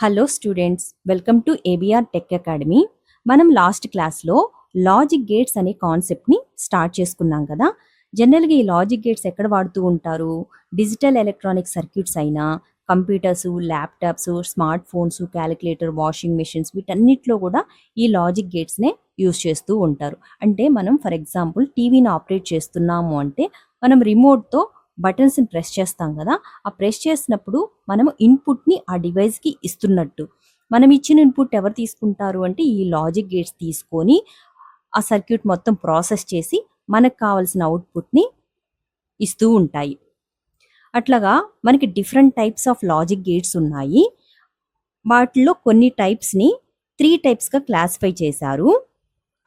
Hello students, welcome to ABR tech academy. మనం last క్లాస్లో logic gates అనే కాన్సెప్ట్ని స్టార్ట్ చేసుకున్నాం కదా. జనరల్గా ఈ లాజిక్ గేట్స్ ఎక్కడ వాడుతూ ఉంటారు? డిజిటల్ ఎలక్ట్రానిక్ సర్క్యూట్స్ అయినా, computers, laptops, smart phones, calculator, washing machines వీటన్నిటిలో కూడా ఈ లాజిక్ గేట్స్నే యూస్ చేస్తూ ఉంటారు. అంటే మనం ఫర్ ఎగ్జాంపుల్ టీవీని ఆపరేట్ చేస్తున్నాము అంటే మనం రిమోట్తో బటన్స్ని ప్రెస్ చేస్తాం కదా. ఆ ప్రెస్ చేసినప్పుడు మనము ఇన్పుట్ని ఆ డివైస్కి ఇస్తున్నట్టు. మనం ఇచ్చిన ఇన్పుట్ ఎవరు తీసుకుంటారు అంటే ఈ లాజిక్ గేట్స్ తీసుకొని ఆ సర్క్యూట్ మొత్తం ప్రాసెస్ చేసి మనకు కావాల్సిన అవుట్పుట్ని ఇస్తూ ఉంటాయి. అట్లాగా మనకి different types of logic gates ఉన్నాయి. వాటిలో కొన్ని టైప్స్ని 3 టైప్స్గా క్లాసిఫై చేశారు.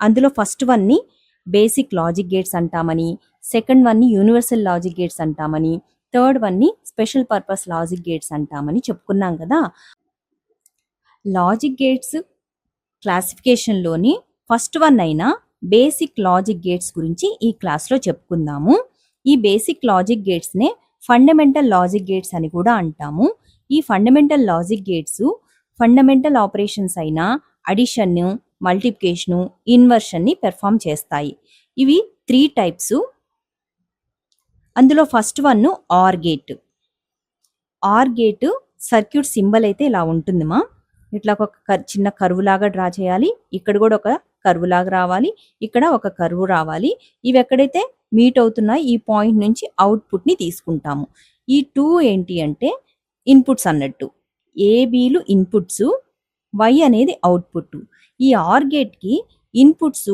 అందులో ఫస్ట్ వన్ని బేసిక్ లాజిక్ గేట్స్ అంటామని, సెకండ్ వన్ని యూనివర్సల్ లాజిక్ గేట్స్ అంటామని, థర్డ్ వన్ని స్పెషల్ పర్పస్ లాజిక్ గేట్స్ అంటామని చెప్పుకున్నాం కదా. లాజిక్ గేట్స్ క్లాసిఫికేషన్లోని ఫస్ట్ వన్ అయిన బేసిక్ లాజిక్ గేట్స్ గురించి ఈ క్లాస్లో చెప్పుకుందాము. ఈ బేసిక్ లాజిక్ గేట్స్నే ఫండమెంటల్ లాజిక్ గేట్స్ అని కూడా అంటాము. ఈ fundamental logic gates fundamental operations అయిన అడిషన్, మల్టిప్లికేషను, ఇన్వర్షన్ని పెర్ఫామ్ చేస్తాయి. ఇవి 3 టైప్స్. అందులో first one OR gate. OR gate circuit symbol అయితే ఇలా ఉంటుందిమా. ఇట్లా ఒక చిన్న కర్వ్ లాగా డ్రా చేయాలి. ఇక్కడ కూడా ఒక కర్వ్ లాగా రావాలి, ఇక్కడ ఒక కర్వ్ రావాలి. ఇవి ఎక్కడైతే మీట్ అవుతున్నాయి ఈ పాయింట్ నుంచి అవుట్పుట్ని తీసుకుంటాము. ఈ 2 ఏంటి అంటే ఇన్పుట్స్ అన్నట్టు. ఏబీలు ఇన్పుట్స్, వై అనేది అవుట్పుట్. ఈ ఆర్ గేట్కి ఇన్పుట్స్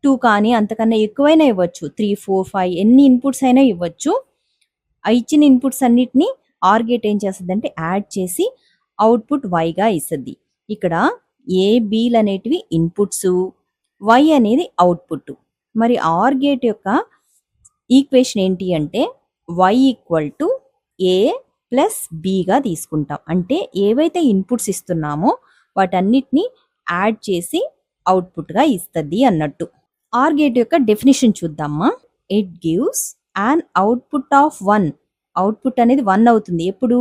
2 కానీ అంతకన్నా ఎక్కువైనా ఇవ్వచ్చు. 3, 4, 5 ఎన్ని ఇన్పుట్స్ అయినా ఇవ్వచ్చు. ఆ ఇచ్చిన ఇన్పుట్స్ అన్నిటినీ ఆర్ గేట్ ఏం చేస్తుంది అంటే యాడ్ చేసి అవుట్పుట్ వైగా ఇస్తుంది. ఇక్కడ ఏబీలు అనేటివి ఇన్పుట్స్, వై అనేది అవుట్పుట్. మరి ఆర్ గేట్ యొక్క ఈక్వేషన్ ఏంటి అంటే Y equal to A plus బిగా తీసుకుంటాం. అంటే ఏవైతే ఇన్పుట్స్ ఇస్తున్నామో వాటన్నిటిని యాడ్ చేసి అవుట్పుట్గా ఇస్తుంది అన్నట్టు. ఆర్ గేట్ యొక్క డెఫినేషన్ చూద్దామా. It gives an output of 1. Output అనేది 1 అవుతుంది ఎప్పుడు?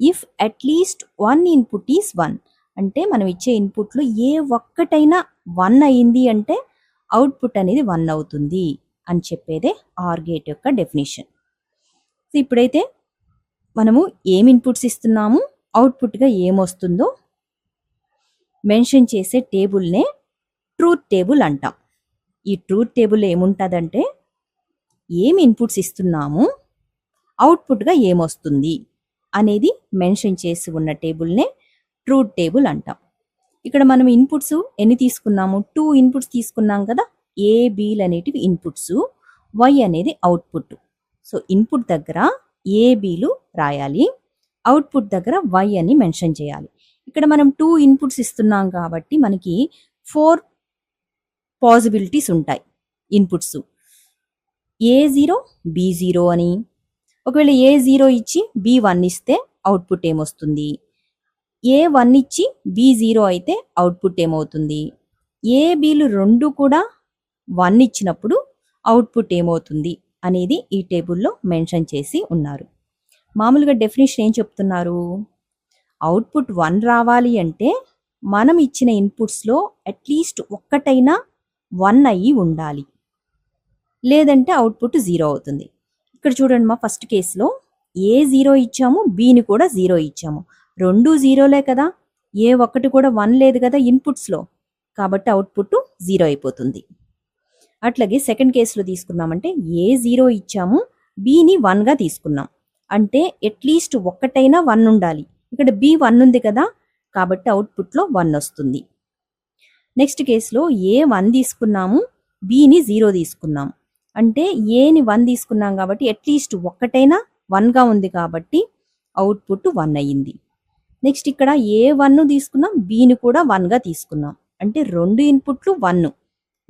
If at least 1 input is 1. అంటే మనం ఇచ్చే ఇన్పుట్లో ఏ ఒక్కటైనా 1 అయింది అంటే అవుట్పుట్ అనేది 1 అవుతుంది అని చెప్పేదే ఆర్ గేట్ యొక్క డెఫినేషన్. ఇప్పుడైతే మనము ఏం ఇన్పుట్స్ ఇస్తున్నాము, అవుట్పుట్గా ఏమొస్తుందో మెన్షన్ చేసే టేబుల్నే ట్రూత్ టేబుల్ అంటాం. ఈ ట్రూత్ టేబుల్ ఏముంటుందంటే ఏమి ఇన్పుట్స్ ఇస్తున్నాము, అవుట్పుట్గా ఏమొస్తుంది అనేది మెన్షన్ చేసి ఉన్న టేబుల్నే ట్రూత్ టేబుల్ అంటాం. ఇక్కడ మనం ఇన్పుట్స్ ఎన్ని తీసుకున్నాము? 2 ఇన్పుట్స్ తీసుకున్నాం కదా. ఏ బీలు అనేటివి ఇన్పుట్స్, వై అనేది అవుట్పుట్. సో ఇన్పుట్ దగ్గర ఏబీలు రాయాలి, అవుట్పుట్ దగ్గర వై అని మెన్షన్ చేయాలి. ఇక్కడ మనం 2 ఇన్పుట్స్ ఇస్తున్నాం కాబట్టి మనకి 4 పాసిబిలిటీస్ ఉంటాయి ఇన్పుట్స్. A0, B0 అని. ఒకవేళ A0 ఇచ్చి B1 ఇస్తే అవుట్పుట్ ఏమొస్తుంది? A1 ఇచ్చి B0 అయితే అవుట్పుట్ ఏమవుతుంది? ఏబీలు 2 కూడా 1 ఇచ్చినప్పుడు అవుట్పుట్ ఏమవుతుంది అనేది ఈ టేబుల్లో మెన్షన్ చేసి ఉన్నారు. మామూలుగా డెఫినేషన్ ఏం చెప్తున్నారు? అవుట్పుట్ 1 రావాలి అంటే మనం ఇచ్చిన ఇన్పుట్స్లో అట్లీస్ట్ ఒక్కటైనా 1 అయ్యి ఉండాలి, లేదంటే అవుట్పుట్ 0 అవుతుంది. ఇక్కడ చూడండి మా ఫస్ట్ కేసులో A0 ఇచ్చాము, Bని కూడా 0 ఇచ్చాము. 2 0లే కదా, ఏ ఒక్కటి కూడా 1 లేదు కదా ఇన్పుట్స్లో, కాబట్టి అవుట్పుట్ 0 అయిపోతుంది. అట్లాగే సెకండ్ కేసులో తీసుకున్నామంటే A0 ఇచ్చాము, Bని 1గా తీసుకున్నాం. అంటే అట్లీస్ట్ ఒక్కటైనా 1 ఉండాలి. ఇక్కడ B1 ఉంది కదా, కాబట్టి అవుట్పుట్లో 1 వస్తుంది. నెక్స్ట్ కేసులో A1 తీసుకున్నాము, Bని 0 తీసుకున్నాం. అంటే ఏని 1 తీసుకున్నాం కాబట్టి అట్లీస్ట్ ఒక్కటైనా 1గా ఉంది కాబట్టి అవుట్పుట్ 1 అయ్యింది. నెక్స్ట్ ఇక్కడ A1 తీసుకున్నాం, Bని కూడా 1గా తీసుకున్నాం. అంటే 2 ఇన్పుట్లు 1,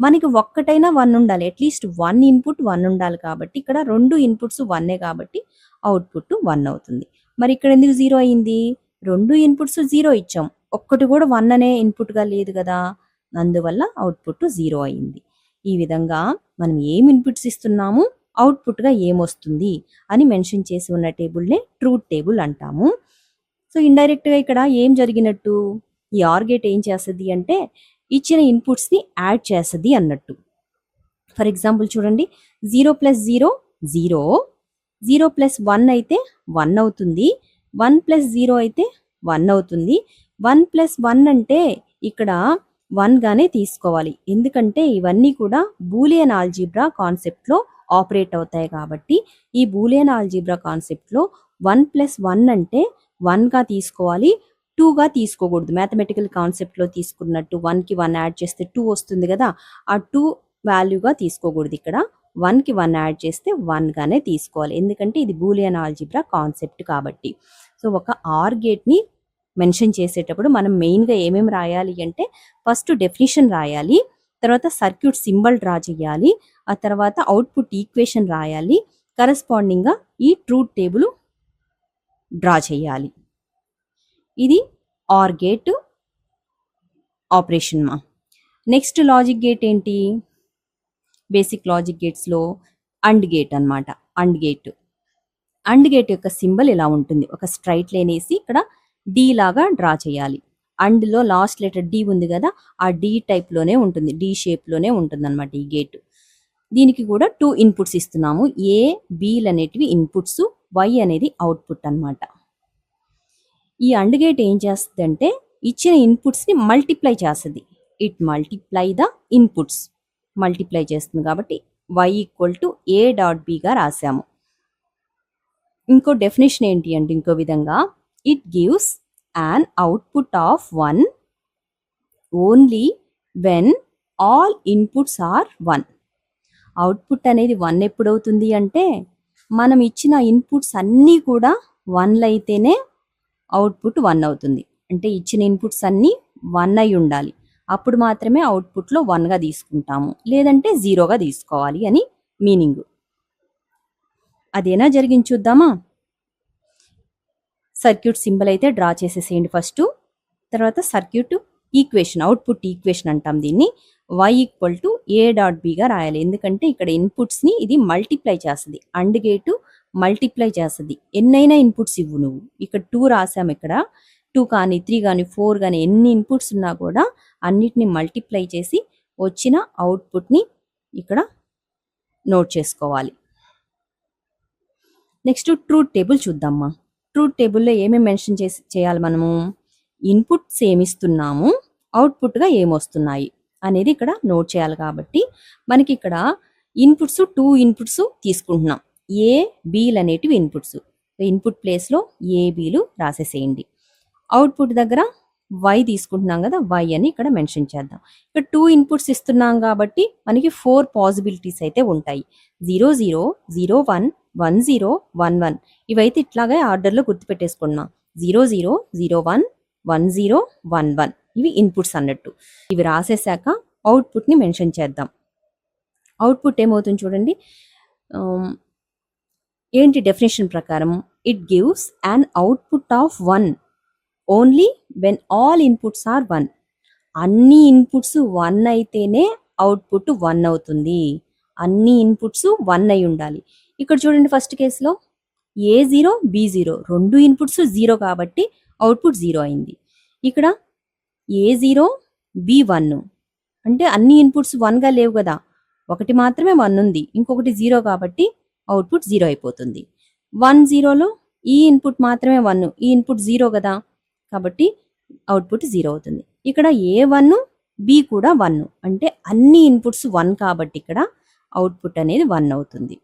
మనకి ఒక్కటైనా 1 ఉండాలి, అట్లీస్ట్ 1 ఇన్పుట్ 1 ఉండాలి. కాబట్టి ఇక్కడ 2 ఇన్పుట్స్ 1 కాబట్టి అవుట్పుట్ 1 అవుతుంది. మరి ఇక్కడ ఎందుకు 0 అయింది? 2 ఇన్పుట్స్ 0 ఇచ్చాం, ఒక్కటి కూడా 1 అనే ఇన్పుట్గా లేదు కదా, అందువల్ల అవుట్పుట్ 0 అయింది. ఈ విధంగా మనం ఏం ఇన్పుట్స్ ఇస్తున్నాము, అవుట్పుట్గా ఏమొస్తుంది అని మెన్షన్ చేసి ఉన్న టేబుల్నే ట్రూత్ టేబుల్ అంటాము. సో సో ఇండైరెక్ట్గా ఇక్కడ ఏం జరిగినట్టు, ఈ ఆర్ గేట్ ఏం చేస్తుంది అంటే ఇచ్చిన ఇన్పుట్స్ని యాడ్ చేస్తుంది అన్నట్టు. ఫర్ ఎగ్జాంపుల్ చూడండి, 0 + 0 0, 0 + 1 అయితే 1 అవుతుంది, 1 + 0 అయితే 1 అవుతుంది. 1 + 1 అంటే ఇక్కడ 1 గానే తీసుకోవాలి, ఎందుకంటే ఇవన్నీ కూడా బూలియన్ ఆల్జీబ్రా కాన్సెప్ట్లో ఆపరేట్ అవుతాయి కాబట్టి ఈ బూలియన్ ఆల్జీబ్రా కాన్సెప్ట్లో 1 + 1 అంటే 1గా తీసుకోవాలి, 2గా తీసుకోకూడదు. మ్యాథమెటికల్ కాన్సెప్ట్లో తీసుకున్నట్టు 1కి 1 యాడ్ చేస్తే 2 వస్తుంది కదా, ఆ 2 వాల్యూగా తీసుకోకూడదు. ఇక్కడ 1కి 1 యాడ్ చేస్తే 1గానే తీసుకోవాలి, ఎందుకంటే ఇది బూలియన్ ఆల్జీబ్రా కాన్సెప్ట్ కాబట్టి. సో ఒక ఆర్ గేట్ని మెన్షన్ చేసేటప్పుడు మనం మెయిన్గా ఏమేమి రాయాలి అంటే ఫస్ట్ డెఫినిషన్ రాయాలి, తర్వాత సర్క్యూట్ సింబల్ డ్రా చేయాలి, ఆ తర్వాత అవుట్పుట్ ఈక్వేషన్ రాయాలి, కరెస్పాండింగ్గా ఈ ట్రూత్ టేబుల్ డ్రా చేయాలి. ఇది ఆర్ గేట్ ఆపరేషన్ మా. నెక్స్ట్ లాజిక్ గేట్ ఏంటి, బేసిక్ లాజిక్ గేట్స్లో అండ్ గేట్ అన్నమాట. అండ్ గేట్ యొక్క సింబల్ ఇలా ఉంటుంది, ఒక స్ట్రైట్ లైన్ వేసి ఇక్కడ డి లాగా డ్రా చేయాలి. అండ్లో లాస్ట్ లెటర్ డి ఉంది కదా, ఆ డి టైప్లోనే ఉంటుంది, డి షేప్లోనే ఉంటుంది అనమాట ఈ గేట్. దీనికి కూడా 2 ఇన్పుట్స్ ఇస్తున్నాము, ఏ బిలు అనేటివి ఇన్పుట్స్, వై అనేది అవుట్పుట్ అన్నమాట. ఈ అండ్ గేట్ ఏం చేస్తుంది అంటే ఇచ్చిన ఇన్పుట్స్ని మల్టిప్లై చేస్తుంది, it multiply the inputs, multiply చేస్తుంది కాబట్టి y = a.bగా రాసాము. ఇంకో డెఫినేషన్ ఏంటి అంటే ఇంకో విధంగా, it gives an output of 1 only when all inputs are 1. Output అనేది 1 ఎప్పుడవుతుంది అంటే మనం ఇచ్చిన ఇన్పుట్స్ అన్నీ కూడా 1 అయితేనే అవుట్పుట్ 1 అవుతుంది. అంటే ఇచ్చిన ఇన్పుట్స్ అన్నీ 1 అయి ఉండాలి, అప్పుడు మాత్రమే అవుట్పుట్లో 1గా తీసుకుంటాము, లేదంటే 0గా తీసుకోవాలి అని మీనింగ్. అదేనా జరిగింది చూద్దామా. సర్క్యూట్ సింబల్ అయితే డ్రా చేసేసేయండి ఫస్ట్, తర్వాత సర్క్యూట్ ఈక్వేషన్, అవుట్పుట్ ఈక్వేషన్ అంటాం దీన్ని, y = a.bగా రాయాలి, ఎందుకంటే ఇక్కడ ఇన్పుట్స్ని ఇది మల్టిప్లై చేస్తుంది, అండ్ గేటు మల్టిప్లై చేస్తుంది. ఎన్నైనా ఇన్పుట్స్ ఇవ్వు నువ్వు, ఇక్కడ 2 రాసాము, ఇక్కడ 2 కానీ 3 కానీ 4 కానీ ఎన్ని ఇన్పుట్స్ ఉన్నా కూడా అన్నిటిని మల్టిప్లై చేసి వచ్చిన అవుట్పుట్ని ఇక్కడ నోట్ చేసుకోవాలి. నెక్స్ట్ ట్రూత్ టేబుల్ చూద్దామా. ట్రూత్ టేబుల్లో ఏమేమి మెన్షన్ చేయాలి మనము, ఇన్పుట్స్ ఏమిస్తున్నాము, అవుట్పుట్గా ఏమొస్తున్నాయి అనేది ఇక్కడ నోట్ చేయాలి. కాబట్టి మనకి ఇక్కడ ఇన్పుట్స్ 2 ఇన్పుట్స్ తీసుకుంటున్నాం, ఏ బిలు అనేటివి ఇన్పుట్స్, ఇన్పుట్ ప్లేస్లో ఏ బిలు రాసేసేయండి. అవుట్పుట్ దగ్గర y తీసుకుంటున్నాం కదా, y అని ఇక్కడ మెన్షన్ చేద్దాం. ఇక్కడ 2 ఇన్పుట్స్ ఇస్తున్నాం కాబట్టి మనకి 4 పాసిబిలిటీస్ అయితే ఉంటాయి, 0 0 0 1 1 0 1 1. ఇవైతే ఇట్లాగే ఆర్డర్లో గుర్తుపెట్టేసుకున్నాం, 0 0 0 1 1 0 1 1, ఇవి ఇన్పుట్స్ అన్నట్టు. ఇవి రాసేసాక అవుట్పుట్ని మెన్షన్ చేద్దాం. అవుట్పుట్ ఏమవుతుంది చూడండి, ఏంటి డెఫినేషన్ ప్రకారం, it gives an output of 1 only when all inputs are 1. అన్ని ఇన్పుట్స్ 1 అయితేనే అవుట్పుట్ 1 అవుతుంది, అన్ని ఇన్పుట్స్ 1 అయి ఉండాలి. ఇక్కడ చూడండి ఫస్ట్ కేసులో A0 B0 2 ఇన్పుట్స్ 0 కాబట్టి అవుట్పుట్ 0 అయింది. ఇక్కడ A0 B1 అంటే అన్ని ఇన్పుట్స్ 1గా లేవు కదా, ఒకటి మాత్రమే 1 ఉంది, ఇంకొకటి 0 కాబట్టి అవుట్పుట్ 0 అయిపోతుంది. 1 0లో ఈ ఇన్పుట్ మాత్రమే 1, ఈ ఇన్పుట్ 0 కదా, కాబట్టి అవుట్పుట్ 0 అవుతుంది. ఇక్కడ A1 B కూడా 1, అంటే అన్ని ఇన్పుట్స్ 1 కాబట్టి ఇక్కడ అవుట్పుట్ అనేది 1 అవుతుంది.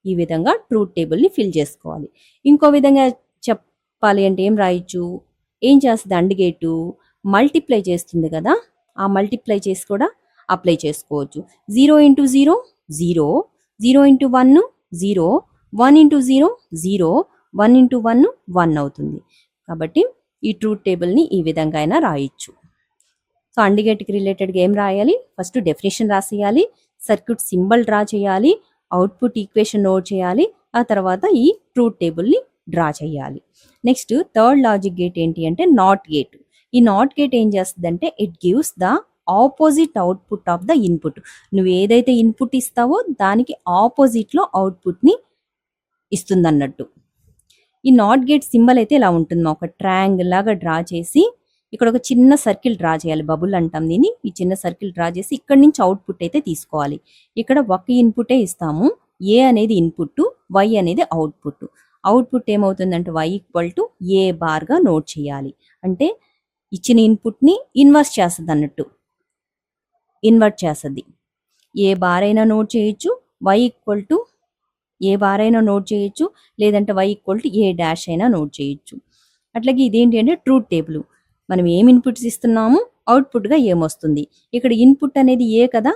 ఈ విధంగా ట్రూత్ టేబుల్ని ఫిల్ చేసుకోవాలి. ఇంకో విధంగా చెప్పాలి అంటే ఏం రాయొచ్చు, ఏం చేస్తుంది అండ్ గేటు మల్టిప్లై చేస్తుంది కదా, ఆ మల్టిప్లై చేసి కూడా అప్లై చేసుకోవచ్చు. 0 × 0 0, 0 × 1 0, 1 × 0 0, 1 × 1 1 అవుతుంది. కాబట్టి ఈ ట్రూత్ టేబుల్ని ఈ విధంగా అయినా రాయొచ్చు. సో అండ్ గేట్కి రిలేటెడ్గా ఏం రాయాలి, ఫస్ట్ డెఫినేషన్ రాసేయాలి, సర్క్యూట్ సింబల్ డ్రా చేయాలి, అవుట్పుట్ ఈక్వేషన్ నోట్ చేయాలి, ఆ తర్వాత ఈ ట్రూత్ టేబుల్ని డ్రా చేయాలి. నెక్స్ట్ థర్డ్ లాజిక్ గేట్ ఏంటి అంటే నాట్ గేట్. ఈ నాట్ గేట్ ఏం చేస్తుందంటే it gives the opposite output of the input. నువ్వు ఏదైతే ఇన్పుట్ ఇస్తావో దానికి ఆపోజిట్లో అవుట్పుట్ని ఇస్తుంది అన్నట్టు. ఈ నాట్ గేట్ సింబల్ అయితే ఇలా ఉంటుంది, ఒక ట్రయాంగిల్ లాగా డ్రా చేసి ఇక్కడ ఒక చిన్న సర్కిల్ డ్రా చేయాలి, బబుల్ అంటాం దీన్ని. ఈ చిన్న సర్కిల్ డ్రా చేసి ఇక్కడ నుంచి అవుట్పుట్ అయితే తీసుకోవాలి. ఇక్కడ ఒక ఇన్పుటే ఇస్తాము, ఏ అనేది ఇన్పుట్, వై అనేది అవుట్పుట్. అవుట్పుట్ ఏమవుతుందంటే y ఈక్వల్ టు ఏ బార్గా నోట్ చేయాలి. అంటే ఇచ్చిన ఇన్పుట్ని ఇన్వర్స్ చేస్తుంది అన్నట్టు, ఇన్వర్ట్ చేస్తుంది. ఏ బార్ అయినా నోట్ చేయొచ్చు, y equal to A bar అయినా నోట్ చేయొచ్చు, లేదంటే y equal to A dash అయినా నోట్ చేయొచ్చు. అట్లాగే ఇదేంటి అంటే ట్రూత్ టేబుల్. మనం ఏం ఇన్పుట్స్ ఇస్తున్నాము, అవుట్పుట్గా ఏమొస్తుంది. ఇక్కడ ఇన్పుట్ అనేది ఏ కదా,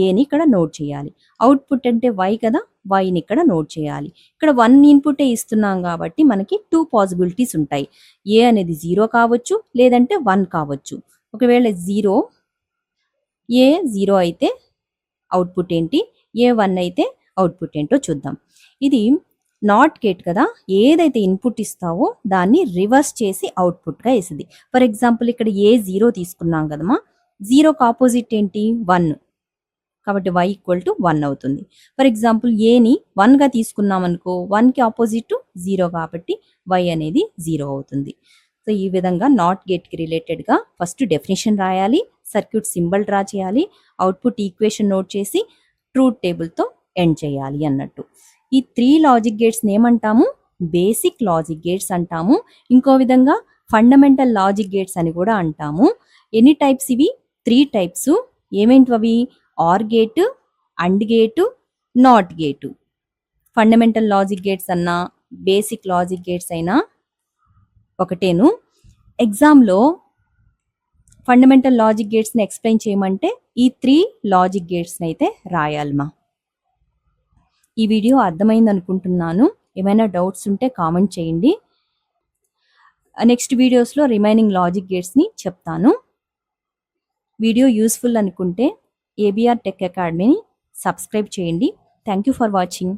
ఏని ఇక్కడ నోట్ చేయాలి. అవుట్పుట్ అంటే y కదా, వైని ఇక్కడ నోట్ చేయాలి. ఇక్కడ 1 ఇన్పుటే ఇస్తున్నాం కాబట్టి మనకి 2 పాసిబిలిటీస్ ఉంటాయి. ఏ అనేది 0 కావచ్చు, లేదంటే 1 కావచ్చు. ఒకవేళ ఏ 0 అయితే అవుట్పుట్ ఏంటి, ఏ 1 అయితే అవుట్పుట్ ఏంటో చూద్దాం. ఇది నాట్ గేట్ కదా, ఏదైతే ఇన్పుట్ ఇస్తావో దాన్ని రివర్స్ చేసి అవుట్పుట్గా వేసింది. ఫర్ ఎగ్జాంపుల్ ఇక్కడ ఏ 0 తీసుకున్నాం కదమ్మా, 0కి ఆపోజిట్ ఏంటి 1, కాబట్టి y ఈక్వల్ టు 1 అవుతుంది. ఫర్ ఎగ్జాంపుల్ ఏని 1గా తీసుకున్నాం అనుకో, 1కి ఆపోజిట్ 0 కాబట్టి y అనేది 0 అవుతుంది. సో ఈ విధంగా నాట్ గేట్కి రిలేటెడ్గా ఫస్ట్ డెఫినేషన్ రాయాలి, సర్క్యూట్ సింబల్ డ్రా చేయాలి, అవుట్పుట్ ఈక్వేషన్ నోట్ చేసి ట్రూత్ టేబుల్తో ఎండ్ చేయాలి అన్నట్టు. ఈ 3 లాజిక్ గేట్స్ని ఏమంటాము, బేసిక్ లాజిక్ గేట్స్ అంటాము. ఇంకో విధంగా ఫండమెంటల్ లాజిక్ గేట్స్ అని కూడా అంటాము. ఎన్ని టైప్స్ ఇవి, 3 టైప్స్. ఏమేంటి అవి, or gate, and gate, not gate. Fundamental logic gates అన్నా బేసిక్ లాజిక్ గేట్స్ అయినా ఒకటేను. ఎగ్జామ్లో ఫండమెంటల్ లాజిక్ గేట్స్ని ఎక్స్ప్లెయిన్ చేయమంటే ఈ 3 లాజిక్ గేట్స్ని అయితే రాయాలమ్మా. ఈ వీడియో అర్థమైంది అనుకుంటున్నాను. ఏమైనా డౌట్స్ ఉంటే కామెంట్ చేయండి. నెక్స్ట్ వీడియోస్లో రిమైనింగ్ లాజిక్ గేట్స్ని చెప్తాను. వీడియో యూస్ఫుల్ అనుకుంటే ఏబిఆర్ టెక్ అకాడమీని సబ్స్క్రైబ్ చేయండి. Thank you for watching.